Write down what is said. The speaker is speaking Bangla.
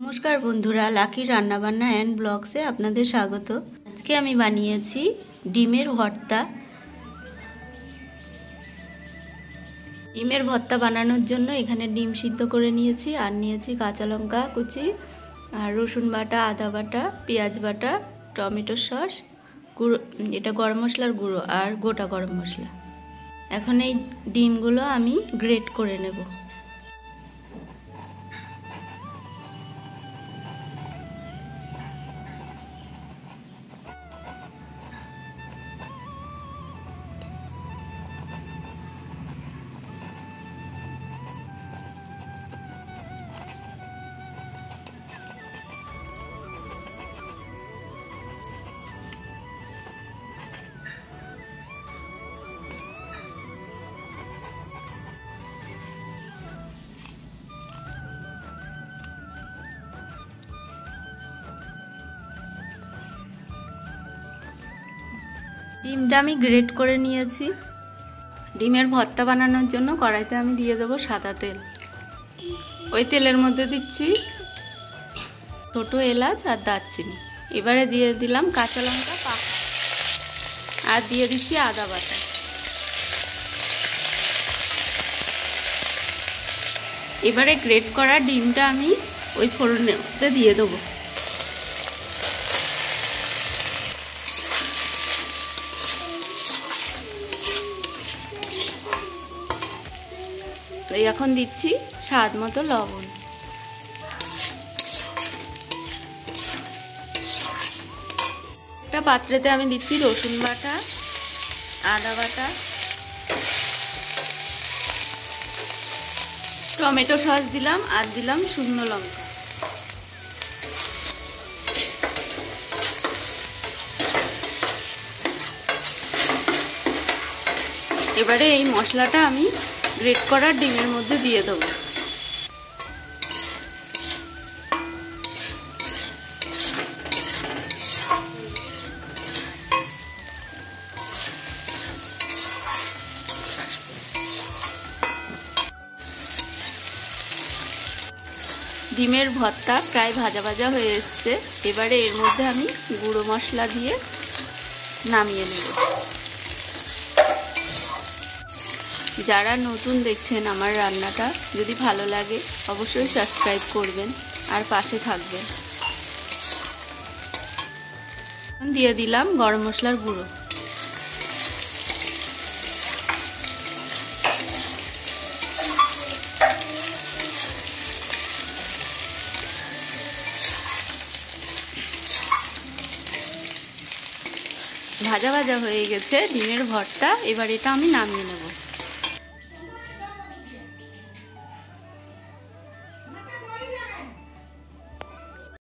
নমস্কার বন্ধুরা, লাকি রান্নাবান্না অ্যান্ড ব্লগসে আপনাদের স্বাগত। আজকে আমি বানিয়েছি ডিমের ভর্তা। ডিমের ভর্তা বানানোর জন্য এখানে ডিম সিদ্ধ করে নিয়েছি, আর নিয়েছি কাঁচা লঙ্কা কুচি, আর রসুন বাটা, আদা বাটা, পেঁয়াজ বাটা, টমেটো সস, গুঁড়ো, এটা গরম মশলার গুঁড়ো, আর গোটা গরম মশলা। এখন এই ডিমগুলো আমি গ্রেট করে নেব। ডিমটা আমি গ্রেট করে নিয়েছি। ডিমের ভর্তা বানানোর জন্য কড়াইতে আমি দিয়ে দেবো সাদা তেল। ওই তেলের মধ্যে দিচ্ছি ছোট এলাচ আর দারচিনি। এবারে দিয়ে দিলাম কাঁচা লঙ্কা পাকা, আর দিয়ে দিচ্ছি আদা বাটা। এবারে গ্রেট করা ডিমটা আমি ওই ফোড়নের মধ্যে দিয়ে দেবো। তো এখন দিচ্ছি স্বাদ মতো লবণ। একটা পাত্রেতে আমি দিচ্ছি রসুন বাটা, আদা বাটা, টমেটো সস দিলাম, আর দিলাম শুকনো লঙ্কা। এবারে এই মশলাটা আমি গ্রেট করা ডিমের মধ্যে দিয়ে দেবো। ডিমের ভর্তা প্রায় ভাজা ভাজা হয়ে এসছে। এবারে এর মধ্যে আমি গুঁড়ো মশলা দিয়ে নামিয়ে নেব। যারা নতুন দেখছেন আমার রান্নাটা, যদি ভালো লাগে অবশ্যই সাবস্ক্রাইব করবেন আর পাশে থাকবেন। দিয়ে দিলাম গরম মশলার গুঁড়ো। ভাজা ভাজা হয়ে গেছে ডিমের ভর্তা। এবার এটা আমি নামিয়ে নেব।